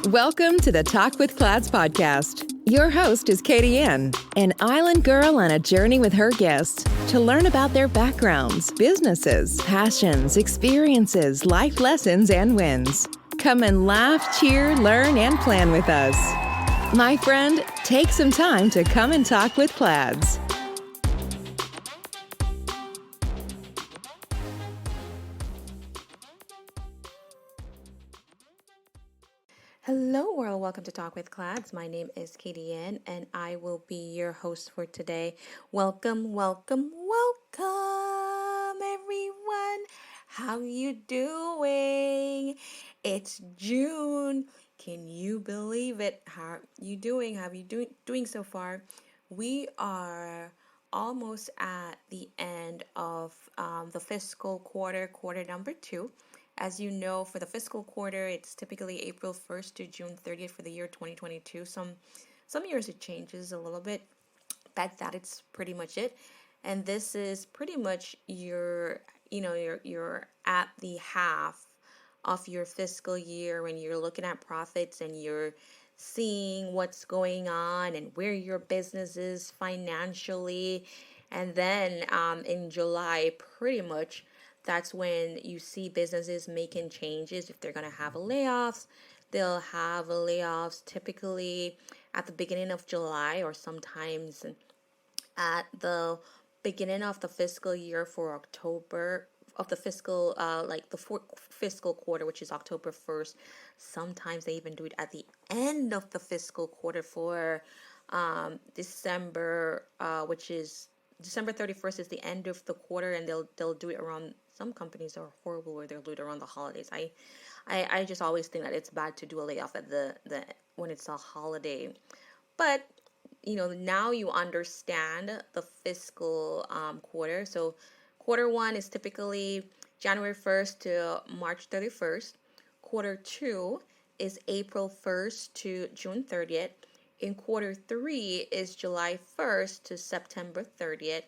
Welcome to the Talk with Clads podcast. Your host is Katie Ann, an island girl on a journey with her guests to learn about their backgrounds, businesses, passions, experiences, life lessons, and wins. Come and laugh, cheer, learn, and plan with us. My friend, take some time to come and talk with Clads. Hello, world. Welcome to Talk with Clads. My name is Katie Ann, and I will be your host for today. Welcome, welcome, welcome, everyone. How you doing? It's June. Can you believe it? How are you doing? How are you doing so far? We are almost at the end of the fiscal quarter number 2. As you know, for the fiscal quarter, it's typically April 1st to June 30th for the year 2022. Some years it changes a little bit, but it's pretty much it. And this is pretty much you're at the half of your fiscal year when you're looking at profits and you're seeing what's going on and where your business is financially. And then in July, pretty much that's when you see businesses making changes. If they're going to have layoffs, they'll have layoffs typically at the beginning of July or sometimes at the beginning of the fiscal year for October of the fiscal like the fourth fiscal quarter, which is October 1st. Sometimes they even do it at the end of the fiscal quarter for December, which is December 31st is the end of the quarter, and they'll do it around. Some companies are horrible where they'll do it around the holidays. I just always think that it's bad to do a layoff at the when it's a holiday. But now you understand the fiscal quarter. So quarter 1 is typically January 1st to March 31st. Quarter 2 is April 1st to June 30th. In quarter 3 is July 1st to September 30th.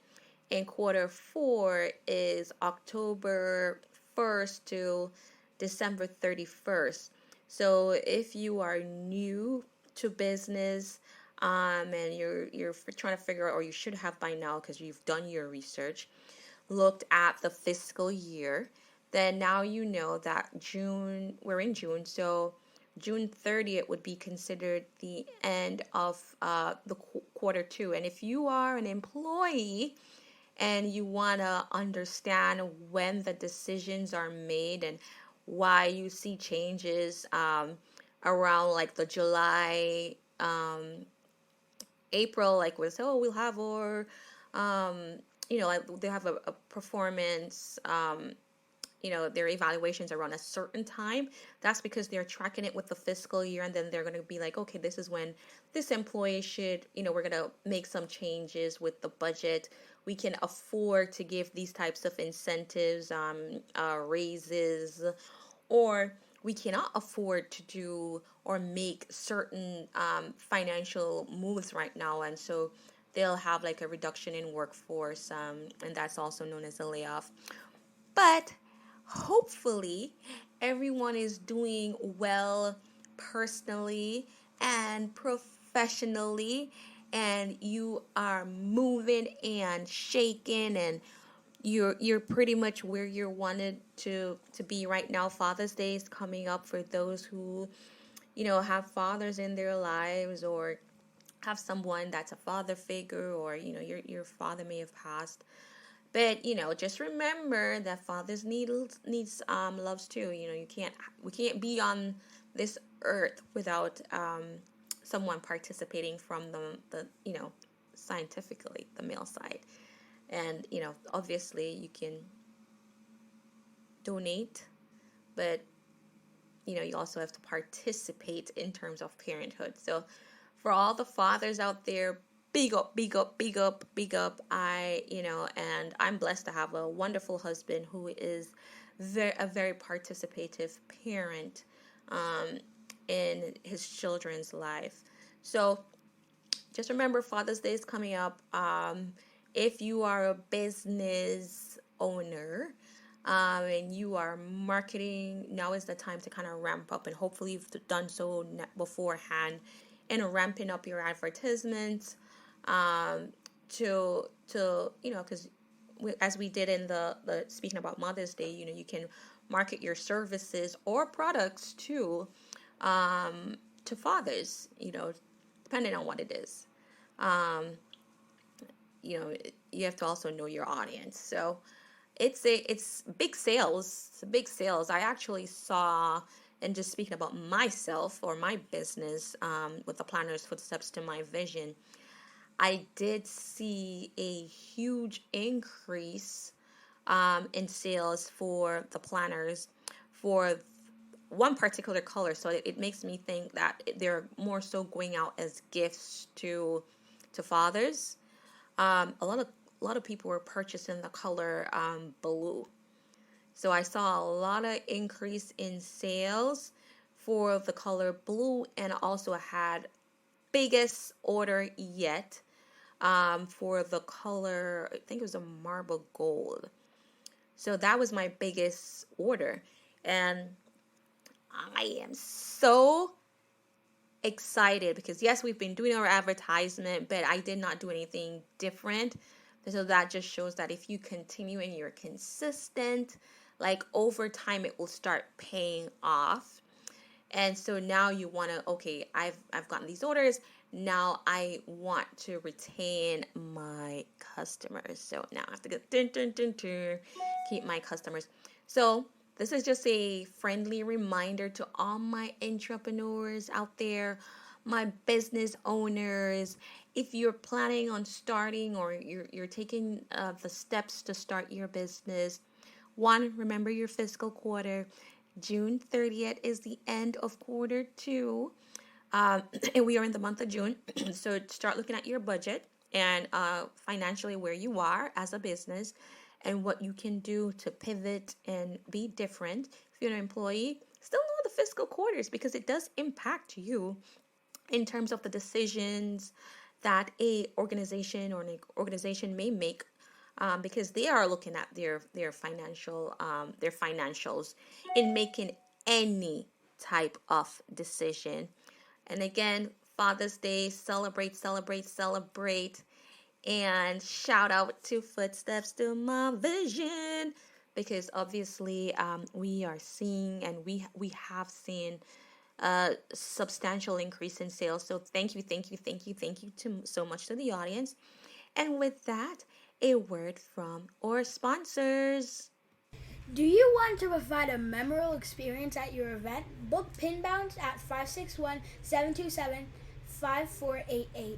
And quarter 4 is October 1st to December 31st. So if you are new to business and you're trying to figure out, or you should have by now because you've done your research, looked at the fiscal year, then now you know that we're in June, so June 30th would be considered the end of the quarter 2. And if you are an employee and you want to understand when the decisions are made and why you see changes around like the July, April, like we'll have our, like they have a performance, their evaluations around a certain time. That's because they're tracking it with the fiscal year, and then they're going to be like, okay, this is when this employee should, we're going to make some changes with the budget. We can afford to give these types of incentives, raises, or we cannot afford to do or make certain financial moves right now. And so they'll have like a reduction in workforce, and that's also known as a layoff. But hopefully everyone is doing well personally and professionally, and you are moving and shaking, and you're pretty much where you're wanted to be right now. Father's Day is coming up for those who have fathers in their lives, or have someone that's a father figure, or your father may have passed. But just remember that fathers needs loves too. We can't be on this earth without someone participating from the scientifically, the male side. And obviously you can donate, but you also have to participate in terms of parenthood. So for all the fathers out there, big up, big up, big up, big up. And I'm blessed to have a wonderful husband who is a very participative parent in his children's life. So just remember, Father's Day is coming up. If you are a business owner, and you are marketing, now is the time to kind of ramp up, and hopefully you've done so beforehand, and ramping up your advertisements, to because as we did in the speaking about Mother's Day, you can market your services or products to fathers, depending on what it is. Um, you have to also know your audience. So it's big sales. It's big sales. I actually saw, and just speaking about myself or my business, with the Planner's Footsteps to My Vision, I did see a huge increase in sales for the planners for one particular color. So it makes me think that they're more so going out as gifts to fathers. A lot of people were purchasing the color blue. So I saw a lot of increase in sales for the color blue, and also had biggest order yet for the color, I think it was a marble gold. So that was my biggest order. And I am so excited because, yes, we've been doing our advertisement, but I did not do anything different. So that just shows that if you continue and you're consistent, like over time, it will start paying off. And so now you want to, okay, I've gotten these orders. Now I want to retain my customers. So now I have to go keep my customers. So this is just a friendly reminder to all my entrepreneurs out there, my business owners. If you're planning on starting, or you're taking the steps to start your business, one, remember your fiscal quarter. June 30th is the end of quarter two, and we are in the month of June. So start looking at your budget and financially where you are as a business, and what you can do to pivot and be different. If you're an employee, still know the fiscal quarters, because it does impact you in terms of the decisions that a organization or an organization may make, because they are looking at their financials in making any type of decision. And again, Father's Day, celebrate, celebrate, celebrate. And shout out to Footsteps to My Vision, because obviously we are seeing, and we have seen a substantial increase in sales. So thank you so much to the audience. And with that, a word from our sponsors. Do you want to provide a memorable experience at your event? Book Pin Bounce at 561-727-5488.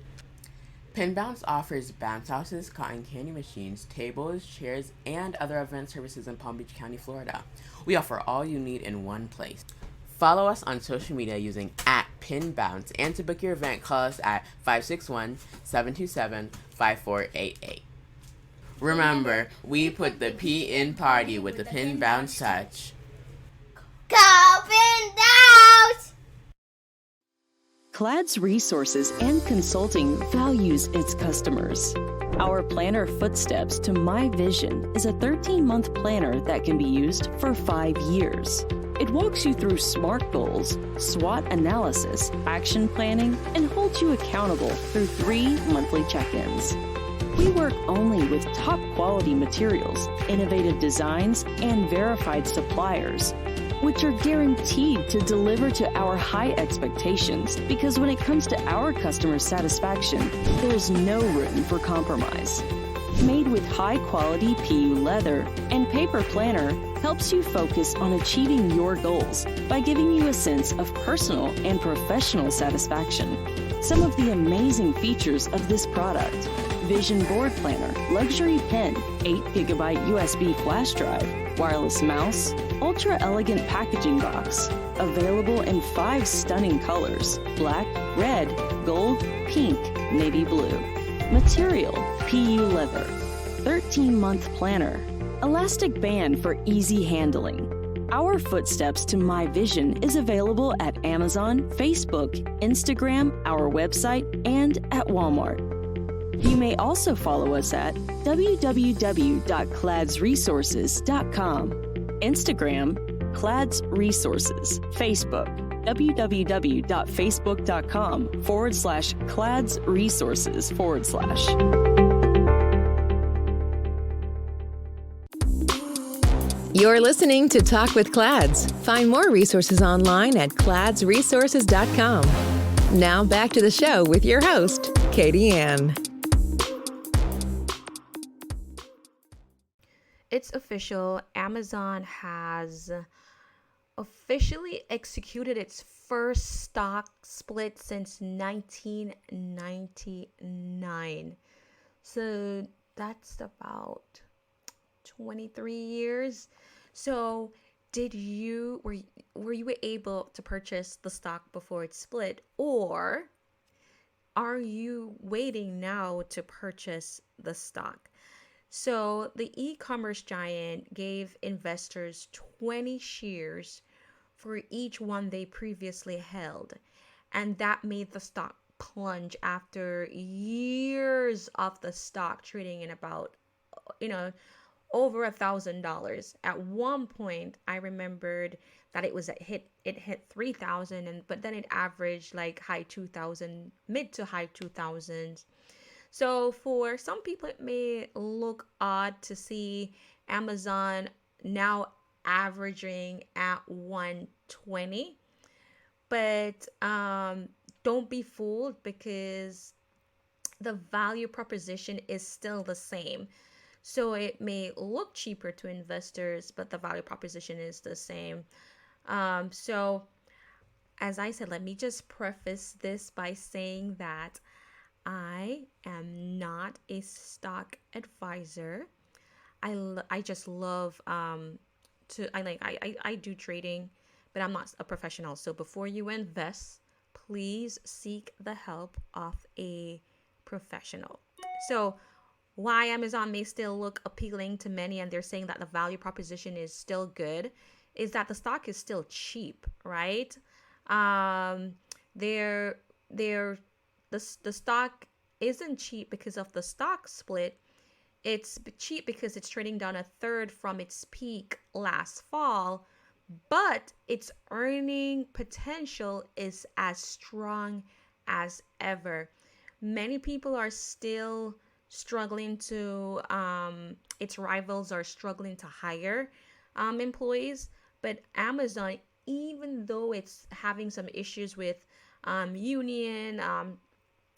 Pin Bounce offers bounce houses, cotton candy machines, tables, chairs, and other event services in Palm Beach County, Florida. We offer all you need in one place. Follow us on social media using @PinBounce, and to book your event, call us at 561-727-5488. Remember, we put the P in party with the Pin Bounce touch. Go Pin Bounce! CLAD's resources and consulting values its customers. Our planner Footsteps to My Vision is a 13-month planner that can be used for 5 years. It walks you through SMART goals, SWOT analysis, action planning, and holds you accountable through 3 monthly check-ins. We work only with top quality materials, innovative designs, and verified suppliers, which are guaranteed to deliver to our high expectations, because when it comes to our customer satisfaction, there's no room for compromise. Made with high-quality PU leather and paper planner helps you focus on achieving your goals by giving you a sense of personal and professional satisfaction. Some of the amazing features of this product: Vision Board Planner, Luxury Pen, 8GB USB flash drive, wireless mouse, ultra elegant packaging box, available in 5 stunning colors: black, red, gold, pink, navy blue. Material: PU leather. 13-month planner. Elastic band for easy handling. Our Footsteps to My Vision is available at Amazon, Facebook, Instagram, our website, and at Walmart. You may also follow us at www.cladsresources.com, Instagram, Clads Resources, Facebook, www.facebook.com/cladsresources/. You're listening to Talk with Clads. Find more resources online at cladsresources.com. Now back to the show with your host, Katie Ann. It's official. Amazon has officially executed its first stock split since 1999. So that's about 23 years. So were you able to purchase the stock before it split, or are you waiting now to purchase the stock? So the e-commerce giant gave investors 20 shares for each one they previously held, and that made the stock plunge after years of the stock trading in about, over $1,000. At one point, I remembered that it hit 3,000, but then it averaged like mid to high 2000s. So for some people, it may look odd to see Amazon now averaging at 120, but don't be fooled, because the value proposition is still the same. So it may look cheaper to investors, but the value proposition is the same. So as I said, let me just preface this by saying that I am not a stock advisor. I just love I do trading, but I'm not a professional. So before you invest, please seek the help of a professional. So why Amazon may still look appealing to many, and they're saying that the value proposition is still good, is that the stock is still cheap, right? The stock isn't cheap because of the stock split. It's cheap because it's trading down a third from its peak last fall, but its earning potential is as strong as ever. Many people are still struggling to, its rivals are struggling to hire employees, but Amazon, even though it's having some issues with union,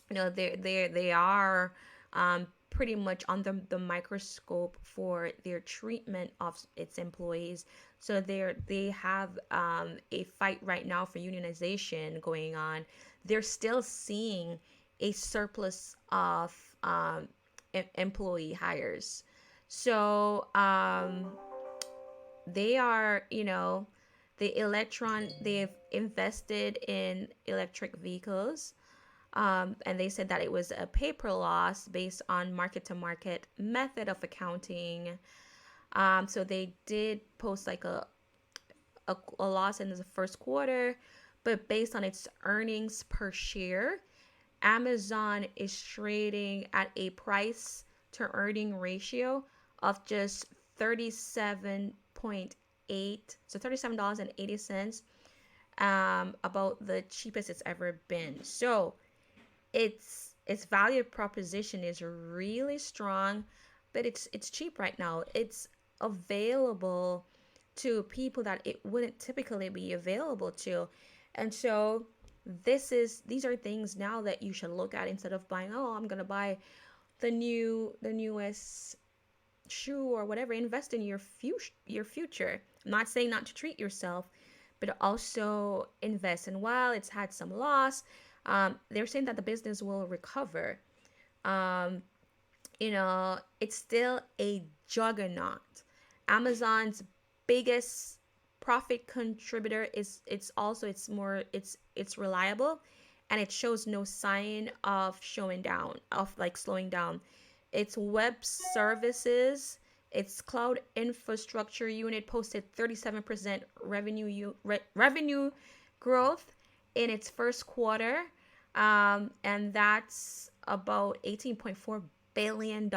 they are pretty much under the microscope for their treatment of its employees. So they have a fight right now for unionization going on. They're still seeing a surplus of employee hires. So they are, they've invested in electric vehicles. And they said that it was a paper loss based on market-to-market method of accounting. So they did post like a loss in the first quarter, but based on its earnings per share, Amazon is trading at a price to earning ratio of just 37.8, so $37.80, about the cheapest it's ever been. So its value proposition is really strong, but it's cheap right now. It's available to people that it wouldn't typically be available to. And so these are things now that you should look at instead of buying, I'm gonna buy the newest shoe or whatever. Invest in your future. I'm not saying not to treat yourself, but also invest. And while it's had some loss, they're saying that the business will recover. It's still a juggernaut. Amazon's biggest profit contributor it's reliable, and it shows no sign of slowing down. Its web services, its cloud infrastructure unit posted 37% revenue growth in its first quarter, and that's about $18.4 billion.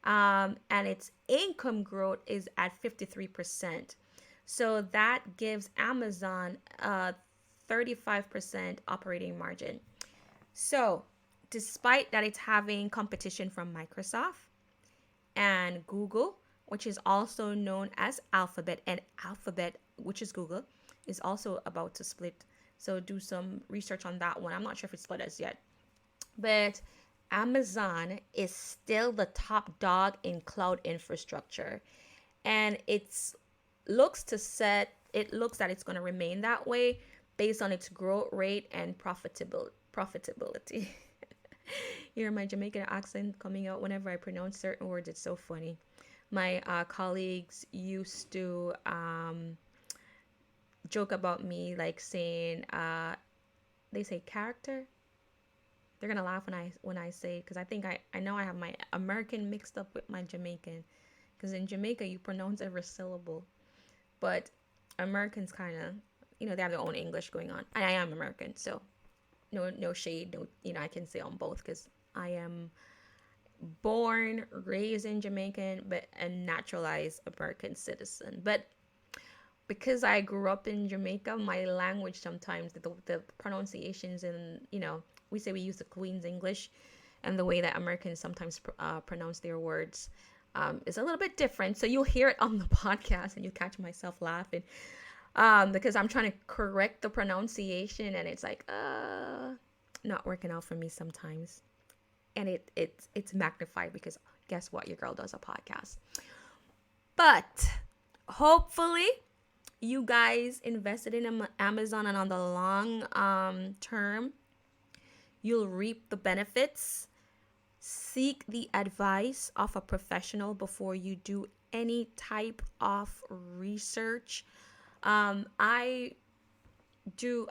And its income growth is at 53%. So that gives Amazon a 35% operating margin. So, despite that it's having competition from Microsoft and Google, which is also known as Alphabet, and Alphabet, which is Google, is also about to split. So, do some research on that one. I'm not sure if it's split as yet. But Amazon is still the top dog in cloud infrastructure. And it looks that it's going to remain that way based on its growth rate and profitability. Hear my Jamaican accent coming out whenever I pronounce certain words. It's so funny. My colleagues used to joke about me, like saying, they say character. They're gonna laugh when I say, because I think I know I have my American mixed up with my Jamaican, because in Jamaica you pronounce every syllable, but Americans kind of, they have their own English going on, and I am American, so no shade, no, I can say on both, because I am born, raised in Jamaican, but a naturalized American citizen. But because I grew up in Jamaica, my language sometimes, the pronunciations, and we say we use the Queen's English, and the way that Americans sometimes pronounce their words is a little bit different. So you'll hear it on the podcast, and you'll catch myself laughing because I'm trying to correct the pronunciation, and it's like not working out for me sometimes. And it's magnified because guess what? Your girl does a podcast. But hopefully you guys invested in Amazon, and on the long term, you'll reap the benefits. Seek the advice of a professional before you do any type of research. I do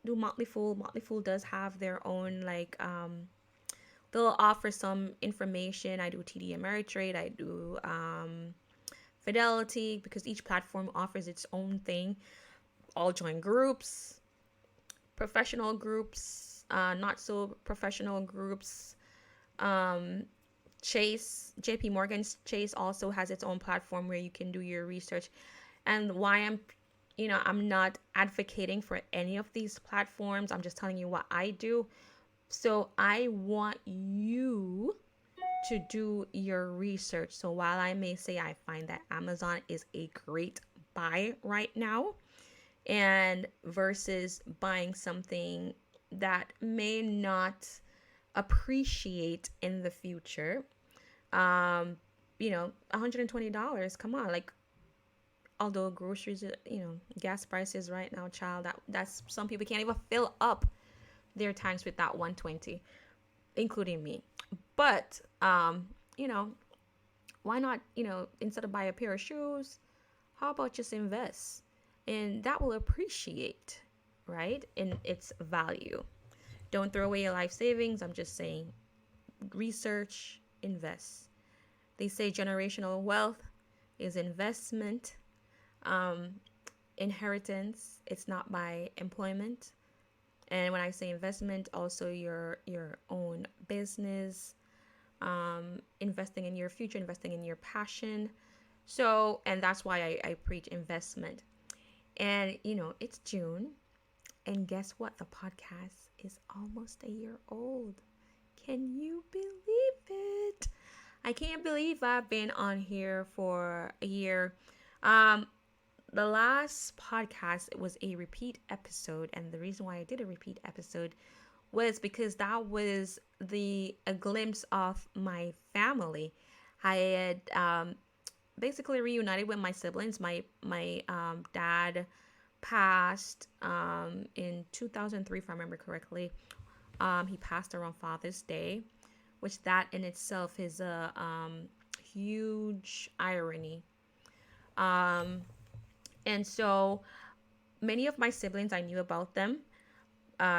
Motley Fool. Motley Fool does have their own, like, they'll offer some information. I do TD Ameritrade. I do Fidelity, because each platform offers its own thing. I'll join groups, professional groups, not so professional groups. JP Morgan's Chase also has its own platform where you can do your research. And why I'm not advocating for any of these platforms. I'm just telling you what I do. So I want you to do your research. So while I may say I find that Amazon is a great buy right now, and versus buying something that may not appreciate in the future, $120, come on, like, although groceries, gas prices right now, child, that's some people can't even fill up their tanks with that 120, including me. But why not, instead of buy a pair of shoes, how about just invest? And that will appreciate, right, in its value. Don't throw away your life savings. I'm just saying, research, invest. They say generational wealth is investment. Inheritance, it's not by employment. And when I say investment, also your own business, investing in your future, investing in your passion. So, and that's why I preach investment. And it's June, and guess what? The podcast is almost a year old. Can you believe it? I can't believe I've been on here for a year. The last podcast, it was a repeat episode, and the reason why I did a repeat episode was because that was a glimpse of my family. I had basically reunited with my siblings. My dad passed in 2003, if I remember correctly. He passed around Father's Day, which that in itself is a huge irony. And so many of my siblings, I knew about them.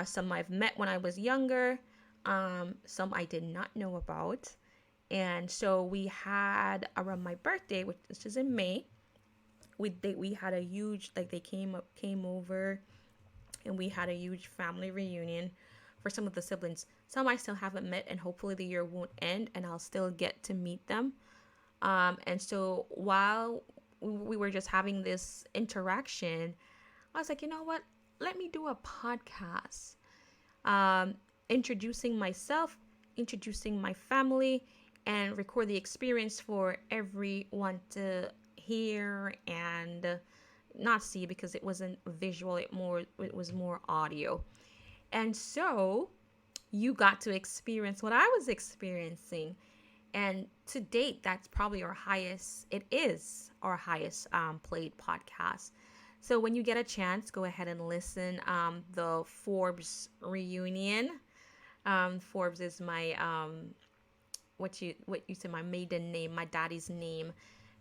Some I've met when I was younger. Some I did not know about. And so we had, around my birthday, which is in May, we had a huge, like, they came over, and we had a huge family reunion for some of the siblings. Some I still haven't met, and hopefully the year won't end and I'll still get to meet them. And so while we were just having this interaction, I was like, you know what? Let me do a podcast, introducing myself, introducing my family, and record the experience for everyone to hear and not see, because it wasn't visual. It was more audio. And so you got to experience what I was experiencing. And to date, that's probably it is our highest played podcast. So when you get a chance, go ahead and listen. The Forbes reunion. Forbes is my, what you said, my maiden name, my daddy's name.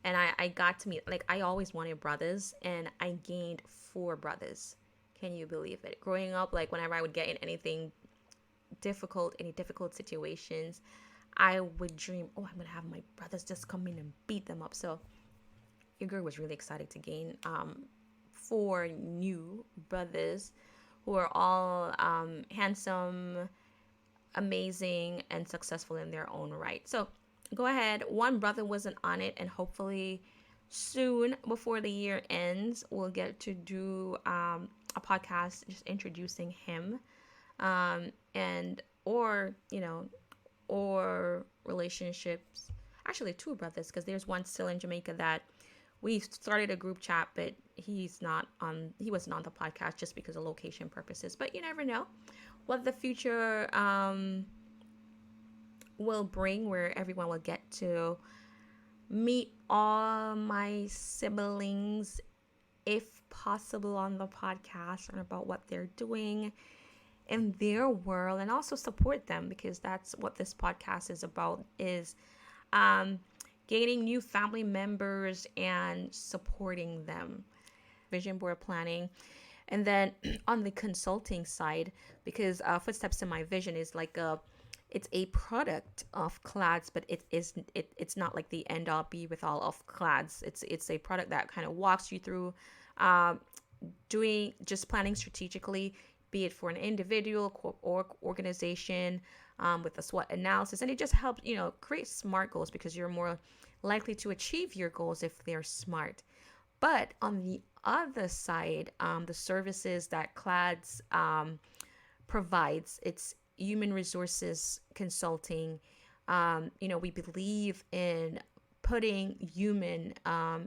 And I got to meet, like, I always wanted brothers, and I gained 4 brothers. Can you believe it? Growing up, like, whenever I would get in any difficult situations, I would dream, oh, I'm going to have my brothers just come in and beat them up. So your girl was really excited to gain 4 new brothers who are all handsome, amazing, and successful in their own right. So go ahead. One brother wasn't on it, and hopefully soon, before the year ends, we'll get to do a podcast just introducing him, and or relationships. Actually, 2 brothers, because there's one still in Jamaica that we started a group chat, but he wasn't on the podcast just because of location purposes. But you never know what the future will bring, where everyone will get to meet all my siblings, if possible, on the podcast, and about what they're doing in their world, and also support them, because that's what this podcast is about, is gaining new family members and supporting them. Vision board planning. And then on the consulting side, because Footsteps in My Vision is like it's a product of CLADS, but it's not like the end all be with all of CLADS. It's a product that kind of walks you through planning strategically, be it for an individual or organization, with a SWOT analysis. And it just helps, create SMART goals, because you're more likely to achieve your goals if they're SMART. But on the other side, the services that CLADS provides, it's human resources consulting. We believe in putting human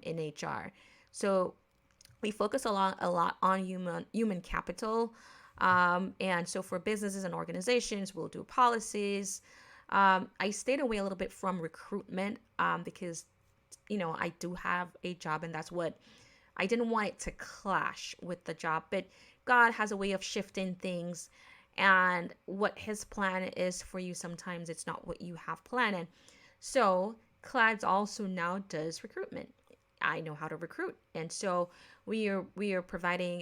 in HR. So we focus a lot on human capital. And so for businesses and organizations, we'll do policies. I stayed away a little bit from recruitment because, I do have a job, and that's what I didn't want it to clash with the job. But God has a way of shifting things, and what his plan is for you, sometimes it's not what you have planned. So CLADS also now does recruitment. I know how to recruit. And so we are providing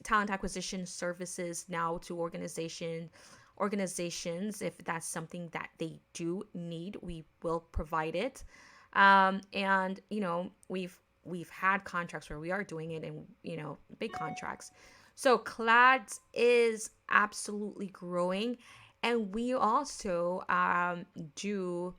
talent acquisition services now to organizations. If that's something that they do need, we will provide it. And we've had contracts where we are doing it, and big contracts. So CLADS is absolutely growing, and we also do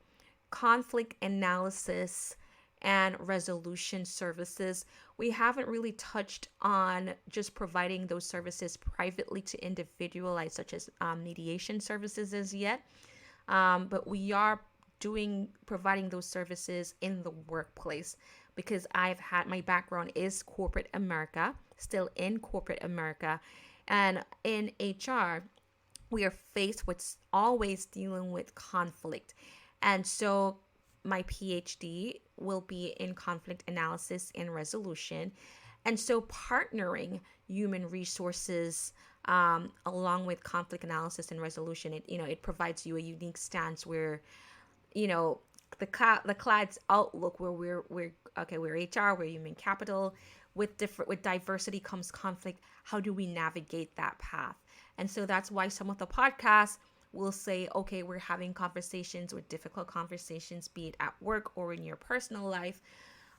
conflict analysis and resolution services. We haven't really touched on just providing those services privately to individuals, such as mediation services as yet. But we are providing those services in the workplace, because my background is corporate America, still in corporate America. And in HR, we are faced with always dealing with conflict. And so my PhD will be in conflict analysis and resolution. And so partnering human resources along with conflict analysis and resolution, it provides you a unique stance where, the CLADS outlook, where we're HR, we're human capital. With diversity comes conflict. How do we navigate that path? And so that's why some of the podcasts will say, okay, we're having conversations, or difficult conversations, be it at work or in your personal life,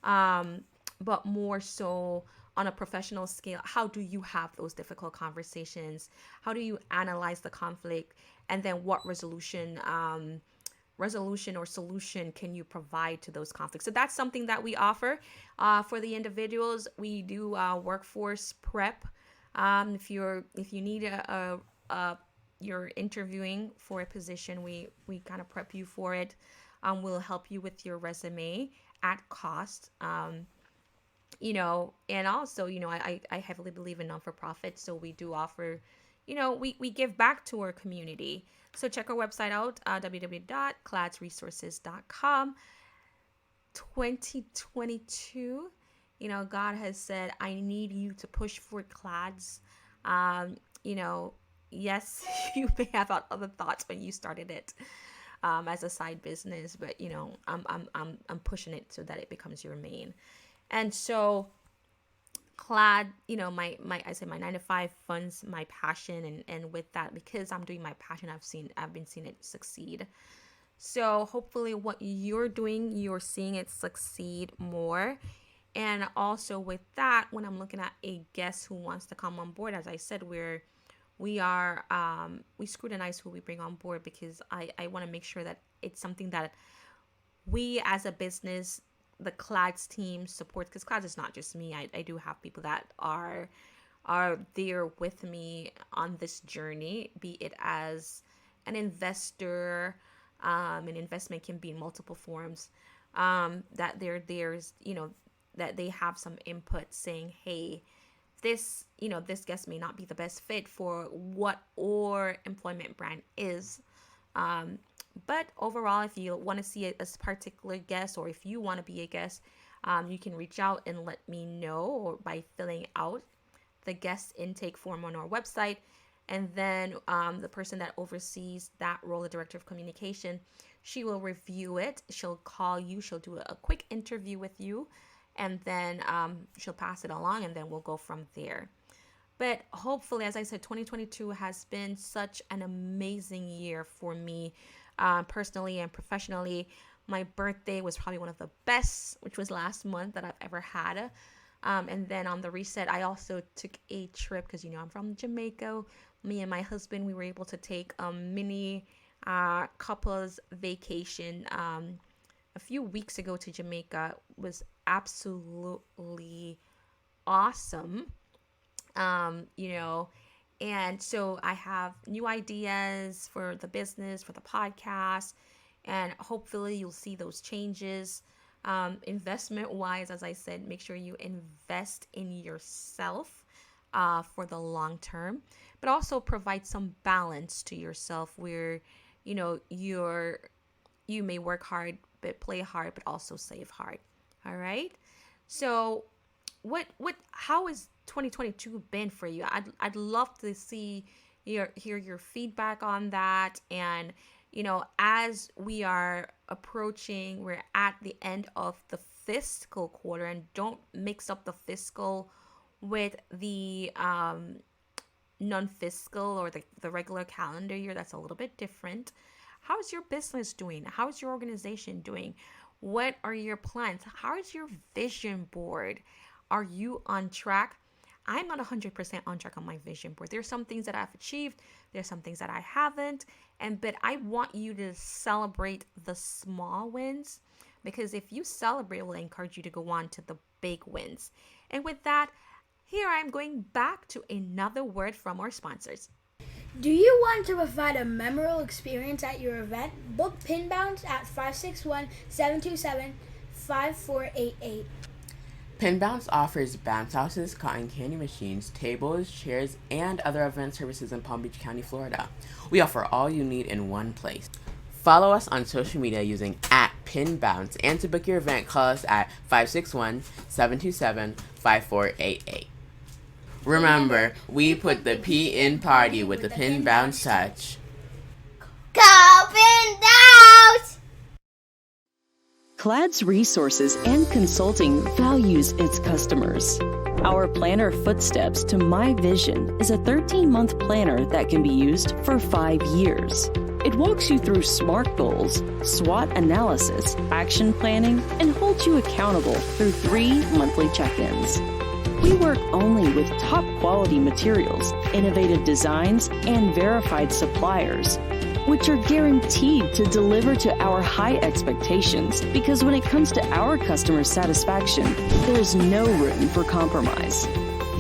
but more so on a professional scale, how do you have those difficult conversations? How do you analyze the conflict? And then what resolution or solution can you provide to those conflicts? So that's something that we offer for the individuals. We do workforce prep. If you need you're interviewing for a position, we kind of prep you for it. We'll help you with your resume at cost. And also, I heavily believe in non-for-profit, so we do offer, we give back to our community. So check our website out, www.cladsresources.com. 2022, God has said, I need you to push for Clads. Yes, you may have had other thoughts when you started it as a side business, but I'm pushing it so that it becomes your main. And so Clad, my 9-to-5 funds my passion, and with that, because I'm doing my passion, I've been seeing it succeed. So hopefully what you're doing, you're seeing it succeed more. And also with that, when I'm looking at a guest who wants to come on board, as I said, we scrutinize who we bring on board, because I want to make sure that it's something that we as a business, the Clads team, supports, because Clads is not just me. I do have people that are there with me on this journey, be it as an investor. An investment can be in multiple forms, that there's that they have some input saying, hey, this guest may not be the best fit for what our employment brand is. But overall, if you want to see a particular guest, or if you want to be a guest, you can reach out and let me know, or by filling out the guest intake form on our website. And then the person that oversees that role, the director of communication, she will review it. She'll call you. She'll do a quick interview with you. And then she'll pass it along, and then we'll go from there. But hopefully, as I said, 2022 has been such an amazing year for me, personally and professionally. My birthday was probably one of the best, which was last month, that I've ever had. And then on the reset, I also took a trip, because, I'm from Jamaica. Me and my husband, we were able to take a mini couples vacation a few weeks ago to Jamaica. It was absolutely awesome. And so I have new ideas for the business, for the podcast, and hopefully you'll see those changes. Investment wise, as I said, make sure you invest in yourself for the long term, but also provide some balance to yourself where, you may work hard, but play hard, but also save hard. All right. So how has 2022 been for you? I'd love to hear your feedback on that. And, as we're at the end of the fiscal quarter, and don't mix up the fiscal with the non-fiscal or the regular calendar year. That's a little bit different. How's your business doing? How's your organization doing? What are your plans? How is your vision board? Are you on track? I'm not 100% on track on my vision board. There's some things that I've achieved. There's some things that I haven't. But I want you to celebrate the small wins, because if you celebrate, it will encourage you to go on to the big wins. And with that, here I'm going back to another word from our sponsors. Do you want to provide a memorable experience at your event? Book Pin Bounce at 561-727-5488. Pin Bounce offers bounce houses, cotton candy machines, tables, chairs, and other event services in Palm Beach County, Florida. We offer all you need in one place. Follow us on social media using @PinBounce, and to book your event, call us at 561-727-5488. Remember, we put the P in party with the Pin Bounce touch. Go Pin Bounce! Clads Resources and Consulting values its customers. Our planner Footsteps to My Vision is a 13-month planner that can be used for 5 years. It walks you through SMART goals, SWOT analysis, action planning, and holds you accountable through 3 monthly check-ins. We work only with top quality materials, innovative designs, and verified suppliers, which are guaranteed to deliver to our high expectations, because when it comes to our customer satisfaction, there's no room for compromise.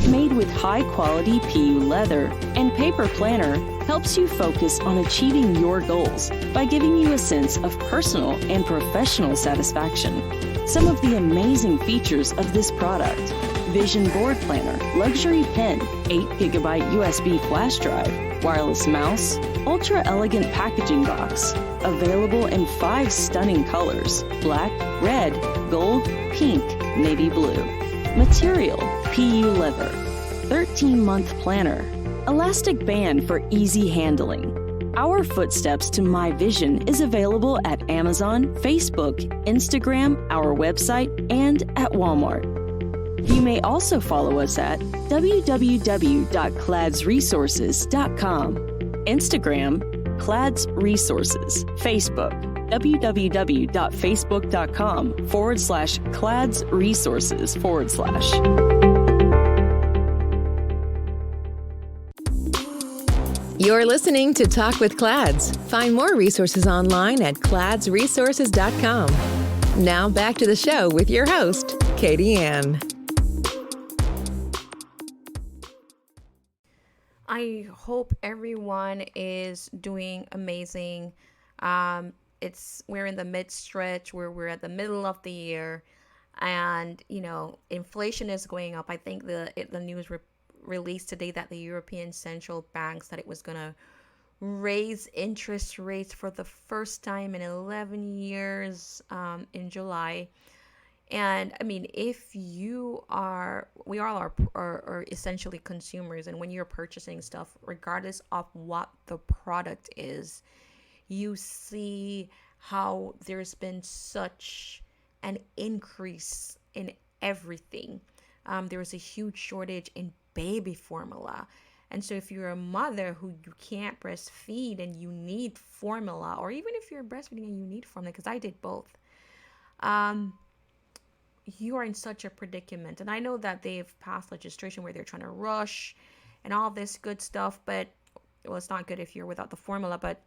Made with high-quality PU leather and paper planner helps you focus on achieving your goals by giving you a sense of personal and professional satisfaction. Some of the amazing features of this product: Vision Board Planner, luxury pen, 8GB USB flash drive, wireless mouse, ultra-elegant packaging box, available in 5 stunning colors: black, red, gold, pink, navy blue. Material: PU leather. 13-month planner. Elastic band for easy handling. Our Footsteps to My Vision is available at Amazon, Facebook, Instagram, our website, and at Walmart. You may also follow us at www.cladsresources.com, Instagram, Clads Resources, Facebook, www.facebook.com/cladsresources/. You're listening to Talk with Clads. Find more resources online at cladsresources.com. Now back to the show with your host, Katie Ann. I hope everyone is doing amazing. We're in the mid-stretch where we're at the middle of the year, and inflation is going up. I think the news released today that the European Central Bank said it was going to raise interest rates for the first time in 11 years in July. And I mean, we all are essentially consumers, and when you're purchasing stuff, regardless of what the product is, you see how there's been such an increase in everything. There was a huge shortage in baby formula. And so if you're a mother who you can't breastfeed and you need formula, or even if you're breastfeeding and you need formula, because I did both, you are in such a predicament. And I know that they've passed legislation where they're trying to rush and all this good stuff, but it's not good if you're without the formula, but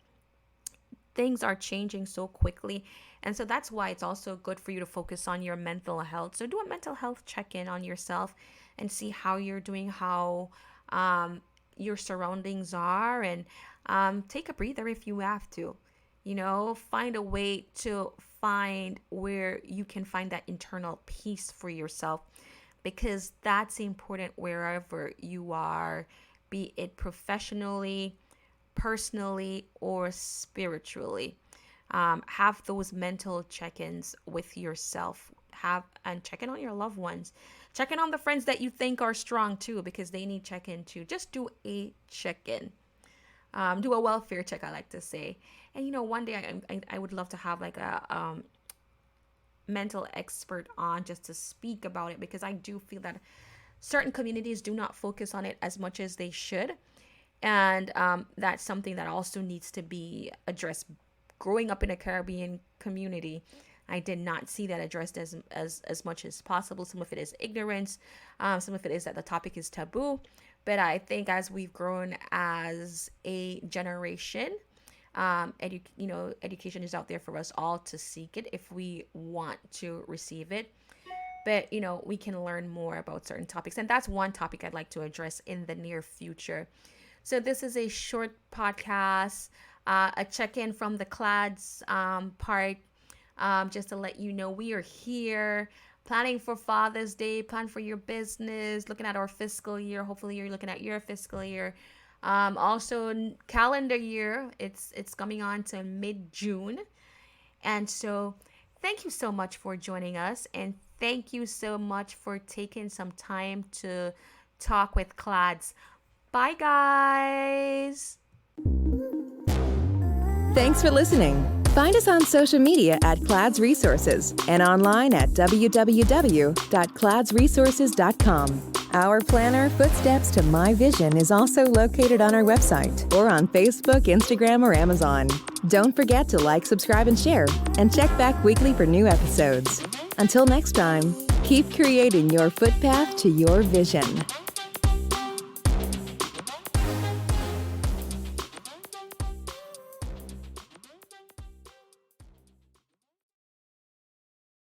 things are changing so quickly. And so that's why it's also good for you to focus on your mental health. So do a mental health check-in on yourself and see how you're doing, how your surroundings are, and take a breather if you have to. Find a way to find where you can find that internal peace for yourself, because that's important wherever you are, be it professionally, personally, or spiritually. Have those mental check-ins with yourself. And check in on your loved ones. Check in on the friends that you think are strong too, because they need check-in too. Just do a check-in. Do a welfare check, I like to say. And one day I would love to have like a mental expert on just to speak about it, because I do feel that certain communities do not focus on it as much as they should. And that's something that also needs to be addressed. Growing up in a Caribbean community, I did not see that addressed as much as possible. Some of it is ignorance. Some of it is that the topic is taboo. But I think as we've grown as a generation, education is out there for us all to seek it if we want to receive it. But, we can learn more about certain topics. And that's one topic I'd like to address in the near future. So this is a short podcast, a check-in from the Clads part. Just to let you know, we are here planning for Father's Day, plan for your business, looking at our fiscal year. Hopefully you're looking at your fiscal year. Also calendar year, it's coming on to mid-June. And so thank you so much for joining us, and thank you so much for taking some time to talk with Clads. Bye guys. Thanks for listening. Find us on social media at Clads Resources and online at www.cladsresources.com. Our planner, Footsteps to My Vision, is also located on our website or on Facebook, Instagram, or Amazon. Don't forget to like, subscribe, and share, and check back weekly for new episodes. Until next time. Keep creating your footpath to your vision.